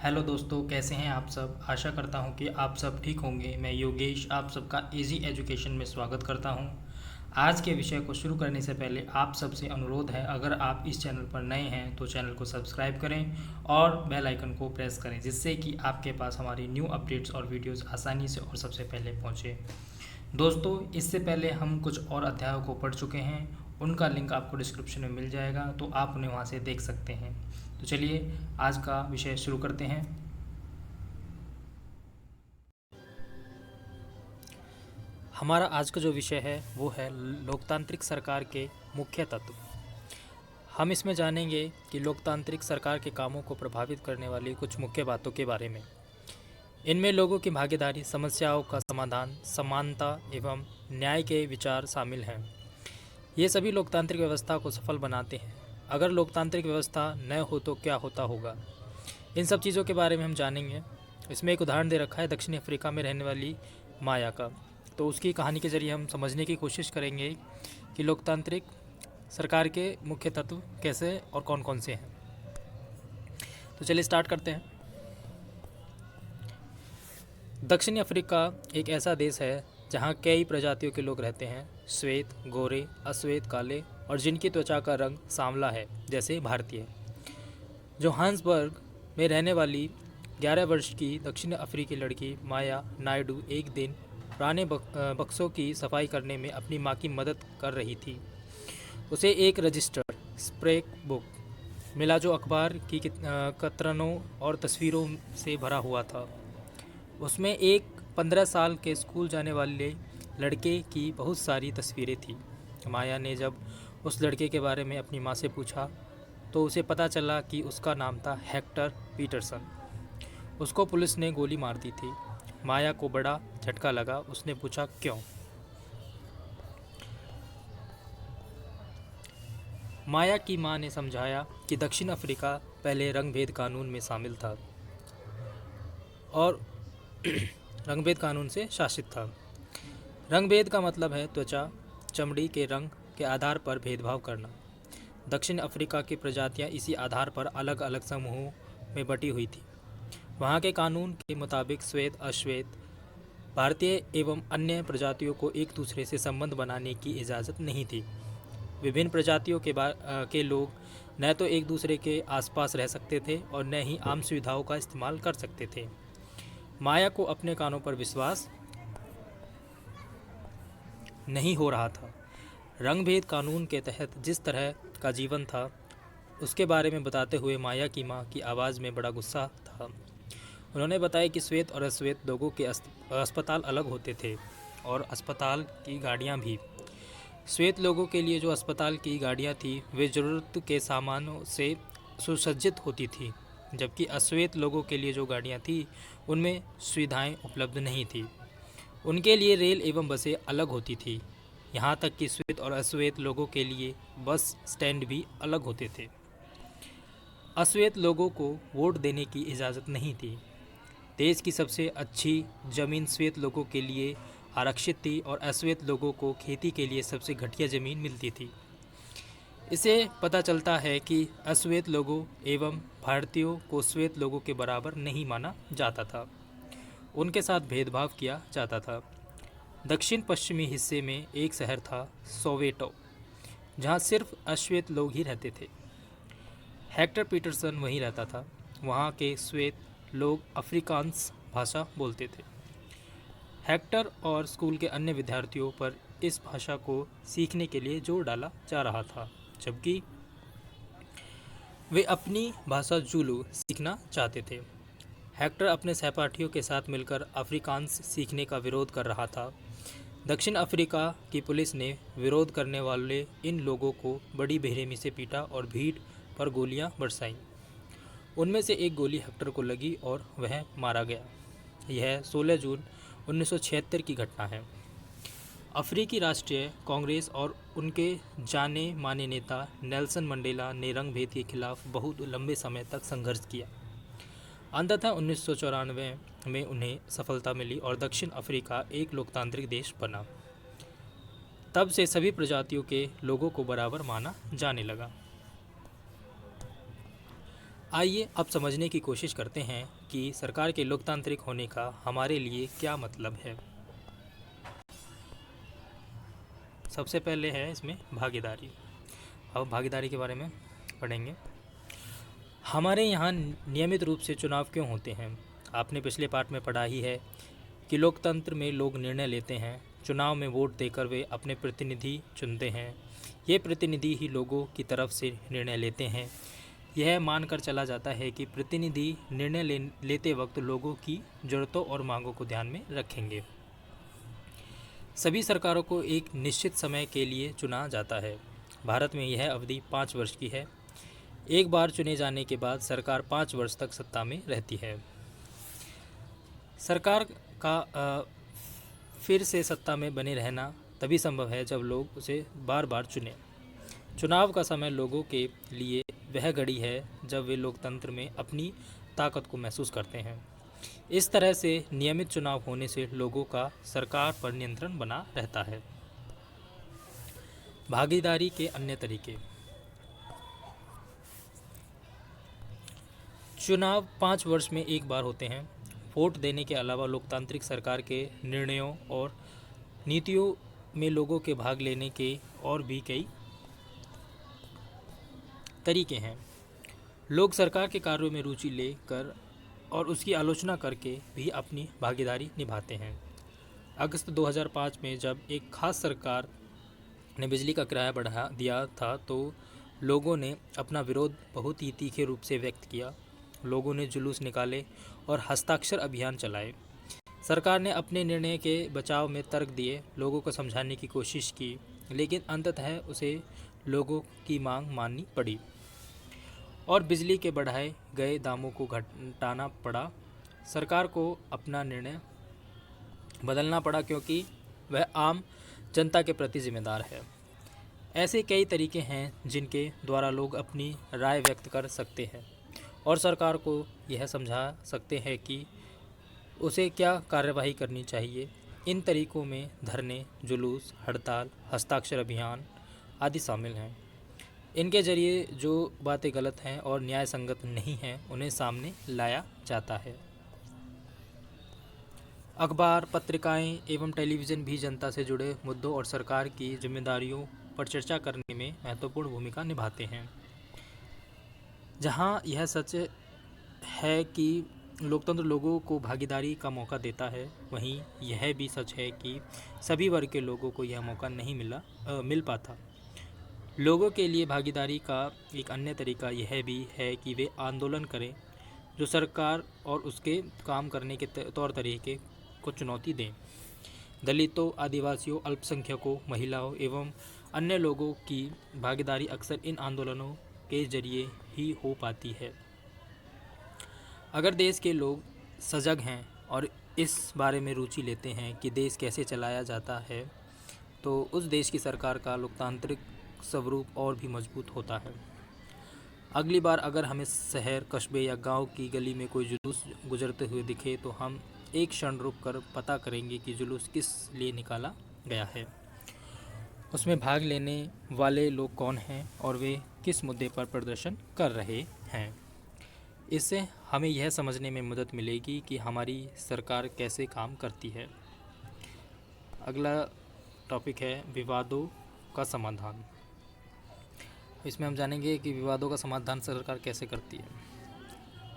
Hello दोस्तों, कैसे हैं आप सब। आशा करता हूं कि आप सब ठीक होंगे। मैं योगेश आप सबका इजी एजुकेशन में स्वागत करता हूं। आज के विषय को शुरू करने से पहले आप सबसे अनुरोध है, अगर आप इस चैनल पर नए हैं तो चैनल को सब्सक्राइब करें और बेल आइकन को प्रेस करें, जिससे कि आपके पास हमारी न्यू अपडेट्स और वीडियोस आसानी से और सबसे पहले पहुंचे। दोस्तों, इससे पहले हम कुछ और अध्यायों को पढ़ चुके हैं, उनका लिंक आपको डिस्क्रिप्शन में मिल जाएगा, तो आप उन्हें वहाँ से देख सकते हैं। तो चलिए आज का विषय शुरू करते हैं। हमारा आज का जो विषय है वो है लोकतांत्रिक सरकार के मुख्य तत्व। हम इसमें जानेंगे कि लोकतांत्रिक सरकार के कामों को प्रभावित करने वाली कुछ मुख्य बातों के बारे में। इनमें लोगों की भागीदारी, समस्याओं का समाधान, समानता एवं न्याय के विचार शामिल हैं। ये सभी लोकतांत्रिक व्यवस्था को सफल बनाते हैं। अगर लोकतांत्रिक व्यवस्था न हो तो क्या होता होगा, इन सब चीज़ों के बारे में हम जानेंगे। इसमें एक उदाहरण दे रखा है दक्षिण अफ्रीका में रहने वाली माया का। तो उसकी कहानी के ज़रिए हम समझने की कोशिश करेंगे कि लोकतांत्रिक सरकार के मुख्य तत्व कैसे और कौन कौन से हैं। तो चलिए स्टार्ट करते हैं। दक्षिण अफ्रीका एक ऐसा देश है जहाँ कई प्रजातियों के लोग रहते हैं। श्वेत, गोरे, अश्वेत, काले और जिनकी त्वचा का रंग सांवला है, जैसे भारतीय। जोहान्सबर्ग में रहने वाली 11 वर्ष की दक्षिण अफ्रीकी लड़की माया नायडू एक दिन पुराने बक्सों की सफाई करने में अपनी मां की मदद कर रही थी। उसे एक रजिस्टर स्प्रैप बुक मिला जो अखबार की कतरनों और तस्वीरों से भरा हुआ था। उसमें एक 15 साल के स्कूल जाने वाले लड़के की बहुत सारी तस्वीरें थी। माया ने जब उस लड़के के बारे में अपनी माँ से पूछा तो उसे पता चला कि उसका नाम था हेक्टर पीटरसन। उसको पुलिस ने गोली मार दी थी। माया को बड़ा झटका लगा। उसने पूछा, क्यों? माया की मां ने समझाया कि दक्षिण अफ्रीका पहले रंगभेद कानून में शामिल था और रंगभेद कानून से शासित था। रंगभेद का मतलब है त्वचा, चमड़ी के रंग के आधार पर भेदभाव करना। दक्षिण अफ्रीका की प्रजातियां इसी आधार पर अलग अलग समूहों में बटी हुई थी। वहाँ के कानून के मुताबिक श्वेत, अश्वेत, भारतीय एवं अन्य प्रजातियों को एक दूसरे से संबंध बनाने की इजाज़त नहीं थी। विभिन्न प्रजातियों के लोग न तो एक दूसरे के आसपास रह सकते थे और न ही आम सुविधाओं का इस्तेमाल कर सकते थे। माया को अपने कानों पर विश्वास नहीं हो रहा था। रंगभेद कानून के तहत जिस तरह का जीवन था उसके बारे में बताते हुए माया की मां की आवाज़ में बड़ा गुस्सा था। उन्होंने बताया कि श्वेत और अश्वेत लोगों के अस्पताल अलग होते थे और अस्पताल की गाड़ियां भी। श्वेत लोगों के लिए जो अस्पताल की गाड़ियां थी वे ज़रूरत के सामानों से सुसज्जित होती थी, जबकि अश्वेत लोगों के लिए जो गाड़ियां थी उनमें सुविधाएं उपलब्ध नहीं थी। उनके लिए रेल एवं बसें अलग होती थी। यहाँ तक कि श्वेत और अश्वेत लोगों के लिए बस स्टैंड भी अलग होते थे। अश्वेत लोगों को वोट देने की इजाज़त नहीं थी। देश की सबसे अच्छी ज़मीन श्वेत लोगों के लिए आरक्षित थी और अश्वेत लोगों को खेती के लिए सबसे घटिया ज़मीन मिलती थी। इससे पता चलता है कि अश्वेत लोगों एवं भारतीयों को श्वेत लोगों के बराबर नहीं माना जाता था। उनके साथ भेदभाव किया जाता था। दक्षिण पश्चिमी हिस्से में एक शहर था सोवेटो, जहाँ सिर्फ अश्वेत लोग ही रहते थे। हेक्टर पीटरसन वहीं रहता था। वहाँ के श्वेत लोग अफ्रीकांस भाषा बोलते थे। हेक्टर और स्कूल के अन्य विद्यार्थियों पर इस भाषा को सीखने के लिए जोर डाला जा रहा था, जबकि वे अपनी भाषा जुलू सीखना चाहते थे। हेक्टर अपने सहपाठियों के साथ मिलकर अफ्रीकांस सीखने का विरोध कर रहा था। दक्षिण अफ्रीका की पुलिस ने विरोध करने वाले इन लोगों को बड़ी बेरहमी से पीटा और भीड़ पर गोलियां बरसाईं। उनमें से एक गोली हेक्टर को लगी और वह मारा गया। यह 16 जून 1976 की घटना है। अफ्रीकी राष्ट्रीय कांग्रेस और उनके जाने माने नेता नेल्सन मंडेला ने रंगभेद के खिलाफ बहुत लंबे समय तक संघर्ष किया। अंततः 1994 में उन्हें सफलता मिली और दक्षिण अफ्रीका एक लोकतांत्रिक देश बना। तब से सभी प्रजातियों के लोगों को बराबर माना जाने लगा। आइए अब समझने की कोशिश करते हैं कि सरकार के लोकतांत्रिक होने का हमारे लिए क्या मतलब है। सबसे पहले है इसमें भागीदारी। अब भागीदारी के बारे में पढ़ेंगे। हमारे यहाँ नियमित रूप से चुनाव क्यों होते हैं? आपने पिछले पाठ में पढ़ा ही है कि लोकतंत्र में लोग निर्णय लेते हैं। चुनाव में वोट देकर वे अपने प्रतिनिधि चुनते हैं। ये प्रतिनिधि ही लोगों की तरफ से निर्णय लेते हैं। यह मानकर चला जाता है कि प्रतिनिधि निर्णय लेते वक्त लोगों की ज़रूरतों और मांगों को ध्यान में रखेंगे। सभी सरकारों को एक निश्चित समय के लिए चुना जाता है। भारत में यह अवधि 5 वर्ष की है। एक बार चुने जाने के बाद सरकार 5 वर्ष तक सत्ता में रहती है। सरकार का फिर से सत्ता में बने रहना तभी संभव है जब लोग उसे बार बार चुनें। चुनाव का समय लोगों के लिए वह घड़ी है जब वे लोकतंत्र में अपनी ताकत को महसूस करते हैं। इस तरह से नियमित चुनाव होने से लोगों का सरकार पर नियंत्रण बना रहता है। भागीदारी के अन्य तरीके। चुनाव 5 वर्ष में एक बार होते हैं। वोट देने के अलावा लोकतांत्रिक सरकार के निर्णयों और नीतियों में लोगों के भाग लेने के और भी कई तरीके हैं। लोग सरकार के कार्यों में रुचि लेकर और उसकी आलोचना करके भी अपनी भागीदारी निभाते हैं। अगस्त 2005 में जब एक खास सरकार ने बिजली का किराया बढ़ा दिया था तो लोगों ने अपना विरोध बहुत ही तीखे रूप से व्यक्त किया। लोगों ने जुलूस निकाले और हस्ताक्षर अभियान चलाए। सरकार ने अपने निर्णय के बचाव में तर्क दिए, लोगों को समझाने की कोशिश की, लेकिन अंततः उसे लोगों की मांग माननी पड़ी और बिजली के बढ़ाए गए दामों को घटाना पड़ा। सरकार को अपना निर्णय बदलना पड़ा क्योंकि वह आम जनता के प्रति जिम्मेदार है। ऐसे कई तरीके हैं जिनके द्वारा लोग अपनी राय व्यक्त कर सकते हैं और सरकार को यह समझा सकते हैं कि उसे क्या कार्यवाही करनी चाहिए। इन तरीकों में धरने, जुलूस, हड़ताल, हस्ताक्षर अभियान आदि शामिल हैं। इनके जरिए जो बातें गलत हैं और न्याय संगत नहीं हैं उन्हें सामने लाया जाता है। अखबार, पत्रिकाएं एवं टेलीविज़न भी जनता से जुड़े मुद्दों और सरकार की जिम्मेदारियों पर चर्चा करने में महत्वपूर्ण भूमिका निभाते हैं। जहां यह सच है कि लोकतंत्र लोगों को भागीदारी का मौका देता है, वहीं यह भी सच है कि सभी वर्ग के लोगों को यह मौका नहीं मिल पाता। लोगों के लिए भागीदारी का एक अन्य तरीका यह भी है कि वे आंदोलन करें जो सरकार और उसके काम करने के तौर तरीके को चुनौती दें। दलितों, आदिवासियों, अल्पसंख्यकों, महिलाओं एवं अन्य लोगों की भागीदारी अक्सर इन आंदोलनों के जरिए ही हो पाती है। अगर देश के लोग सजग हैं और इस बारे में रुचि लेते हैं कि देश कैसे चलाया जाता है, तो उस देश की सरकार का लोकतांत्रिक स्वरूप और भी मजबूत होता है। अगली बार अगर हमें शहर, कस्बे या गांव की गली में कोई जुलूस गुजरते हुए दिखे तो हम एक क्षण रुककर पता करेंगे कि जुलूस किस लिए निकाला गया है, उसमें भाग लेने वाले लोग कौन हैं और वे किस मुद्दे पर प्रदर्शन कर रहे हैं। इससे हमें यह समझने में मदद मिलेगी कि हमारी सरकार कैसे काम करती है। अगला टॉपिक है विवादों का समाधान। इसमें हम जानेंगे कि विवादों का समाधान सरकार कैसे करती है।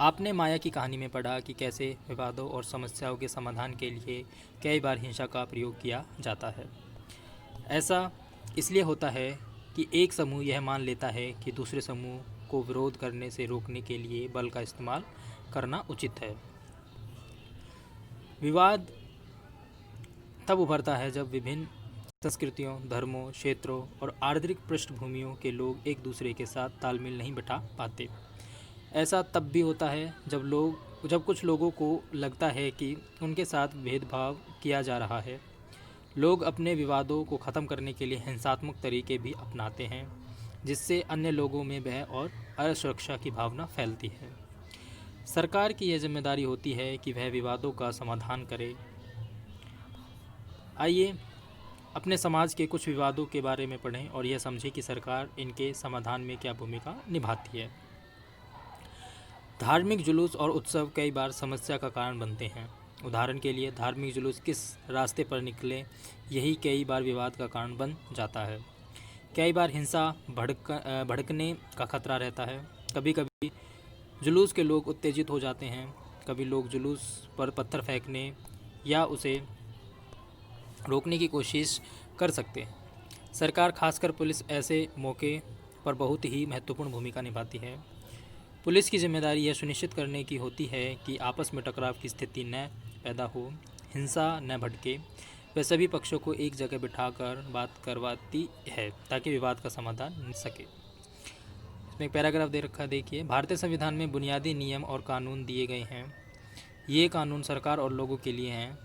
आपने माया की कहानी में पढ़ा कि कैसे विवादों और समस्याओं के समाधान के लिए कई बार हिंसा का प्रयोग किया जाता है। ऐसा इसलिए होता है कि एक समूह यह मान लेता है कि दूसरे समूह को विरोध करने से रोकने के लिए बल का इस्तेमाल करना उचित है। विवाद तब उभरता है जब विभिन्न संस्कृतियों, धर्मों, क्षेत्रों और आर्थिक पृष्ठभूमियों के लोग एक दूसरे के साथ तालमेल नहीं बिठा पाते। ऐसा तब भी होता है जब कुछ लोगों को लगता है कि उनके साथ भेदभाव किया जा रहा है। लोग अपने विवादों को ख़त्म करने के लिए हिंसात्मक तरीके भी अपनाते हैं, जिससे अन्य लोगों में भय और असुरक्षा की भावना फैलती है। सरकार की यह जिम्मेदारी होती है कि वह विवादों का समाधान करे। आइए अपने समाज के कुछ विवादों के बारे में पढ़ें और यह समझें कि सरकार इनके समाधान में क्या भूमिका निभाती है। धार्मिक जुलूस और उत्सव कई बार समस्या का कारण बनते हैं। उदाहरण के लिए धार्मिक जुलूस किस रास्ते पर निकले, यही कई बार विवाद का कारण बन जाता है। कई बार हिंसा भड़कने का खतरा रहता है। कभी कभी जुलूस के लोग उत्तेजित हो जाते हैं। कभी लोग जुलूस पर पत्थर फेंकने या उसे रोकने की कोशिश कर सकते हैं। सरकार, खासकर पुलिस, ऐसे मौके पर बहुत ही महत्वपूर्ण भूमिका निभाती है। पुलिस की जिम्मेदारी यह सुनिश्चित करने की होती है कि आपस में टकराव की स्थिति न पैदा हो, हिंसा न भड़के। वह सभी पक्षों को एक जगह बिठाकर बात करवाती है ताकि विवाद का समाधान हो सके। इसमें एक पैराग्राफ दे रखा है, देखिए। भारतीय संविधान में बुनियादी नियम और कानून दिए गए हैं। ये कानून सरकार और लोगों के लिए हैं।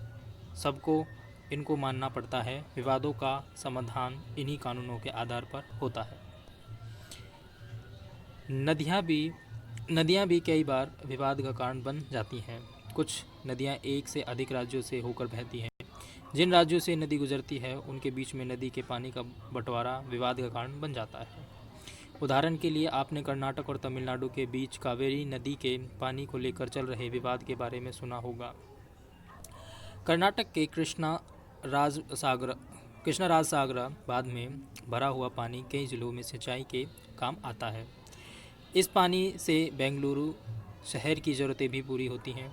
सबको इनको मानना पड़ता है। विवादों का समाधान इन्हीं कानूनों के आधार पर होता है। नदियाँ भी कई बार विवाद का कारण बन जाती हैं। कुछ नदियाँ एक से अधिक राज्यों से होकर बहती हैं। जिन राज्यों से नदी गुजरती है उनके बीच में नदी के पानी का बंटवारा विवाद का कारण बन जाता है। उदाहरण के लिए आपने कर्नाटक और तमिलनाडु के बीच कावेरी नदी के पानी को लेकर चल रहे विवाद के बारे में सुना होगा। कर्नाटक के कृष्णराज सागर बांध में भरा हुआ पानी कई जिलों में सिंचाई के काम आता है। इस पानी से बेंगलुरु शहर की ज़रूरतें भी पूरी होती हैं।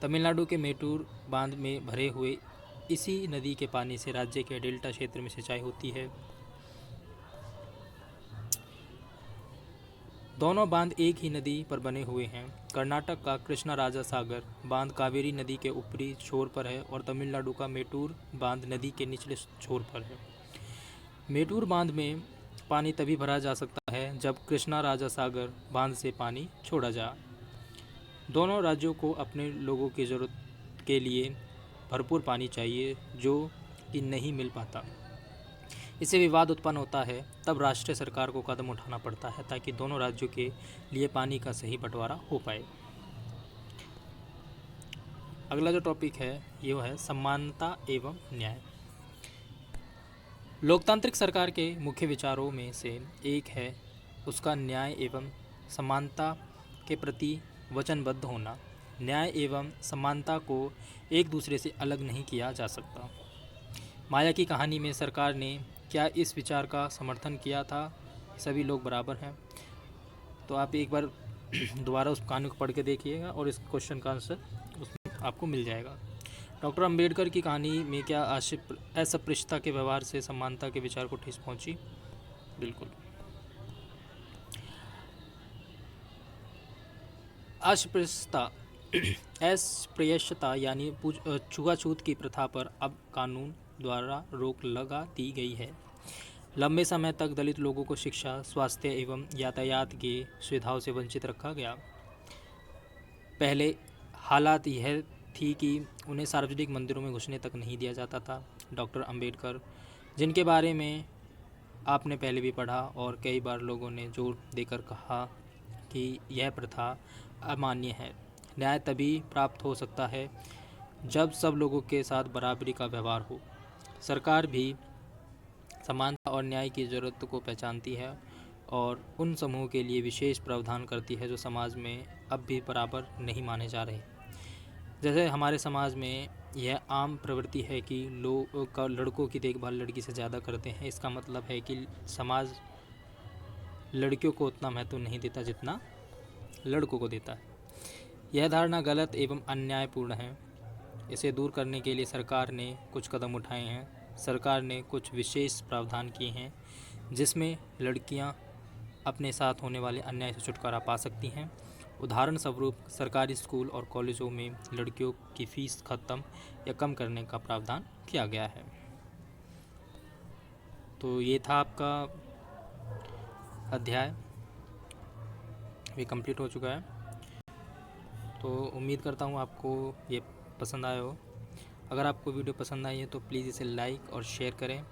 तमिलनाडु के मेटूर बांध में भरे हुए इसी नदी के पानी से राज्य के डेल्टा क्षेत्र में सिंचाई होती है। दोनों बांध एक ही नदी पर बने हुए हैं। कर्नाटक का कृष्णराजा सागर बांध कावेरी नदी के ऊपरी छोर पर है और तमिलनाडु का मेटूर बांध नदी के निचले छोर पर है। मेटूर बांध में पानी तभी भरा जा सकता है जब कृष्णराजा सागर बांध से पानी छोड़ा जाए। दोनों राज्यों को अपने लोगों की ज़रूरत के लिए भरपूर पानी चाहिए, जो कि नहीं मिल पाता। इससे विवाद उत्पन्न होता है। तब राष्ट्रीय सरकार को कदम उठाना पड़ता है ताकि दोनों राज्यों के लिए पानी का सही बंटवारा हो पाए। अगला जो टॉपिक है ये है समानता एवं न्याय। लोकतांत्रिक सरकार के मुख्य विचारों में से एक है उसका न्याय एवं समानता के प्रति वचनबद्ध होना। न्याय एवं समानता को एक दूसरे से अलग नहीं किया जा सकता। माया की कहानी में सरकार ने क्या इस विचार का समर्थन किया था, सभी लोग बराबर हैं? तो आप एक बार दोबारा उस कहानी को पढ़ के देखिएगा और इस क्वेश्चन का आंसर उसमें आपको मिल जाएगा। डॉक्टर अंबेडकर की कहानी में क्या अस्पृश्यता के व्यवहार से समानता के विचार को ठेस पहुंची? बिल्कुल। अस्पृश्यता यानी छुआछूत की प्रथा पर अब कानून द्वारा रोक लगा दी गई है। लंबे समय तक दलित लोगों को शिक्षा, स्वास्थ्य एवं यातायात की सुविधाओं से वंचित रखा गया। पहले हालात यह थी कि उन्हें सार्वजनिक मंदिरों में घुसने तक नहीं दिया जाता था। डॉक्टर अंबेडकर, जिनके बारे में आपने पहले भी पढ़ा और कई बार लोगों ने जोर देकर कहा कि यह प्रथा अमान्य है। न्याय तभी प्राप्त हो सकता है जब सब लोगों के साथ बराबरी का व्यवहार हो। सरकार भी समानता और न्याय की ज़रूरत को पहचानती है और उन समूहों के लिए विशेष प्रावधान करती है जो समाज में अब भी बराबर नहीं माने जा रहे। जैसे हमारे समाज में यह आम प्रवृत्ति है कि लोग लड़कों की देखभाल लड़की से ज़्यादा करते हैं। इसका मतलब है कि समाज लड़कियों को उतना महत्व नहीं देता जितना लड़कों को देता है। यह धारणा गलत एवं अन्यायपूर्ण है। इसे दूर करने के लिए सरकार ने कुछ कदम उठाए हैं। सरकार ने कुछ विशेष प्रावधान किए हैं जिसमें लड़कियां अपने साथ होने वाले अन्याय से छुटकारा पा सकती हैं। उदाहरण स्वरूप सरकारी स्कूल और कॉलेजों में लड़कियों की फ़ीस ख़त्म या कम करने का प्रावधान किया गया है। तो ये था आपका अध्याय, ये कंप्लीट हो चुका है। तो उम्मीद करता हूँ आपको ये पसंद आया हो। अगर आपको वीडियो पसंद आई है तो प्लीज़ इसे लाइक और शेयर करें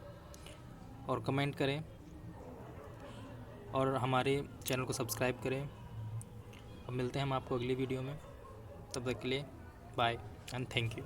और कमेंट करें और हमारे चैनल को सब्सक्राइब करें। अब मिलते हैं हम आपको अगली वीडियो में। तब तक के लिए बाय एंड थैंक यू।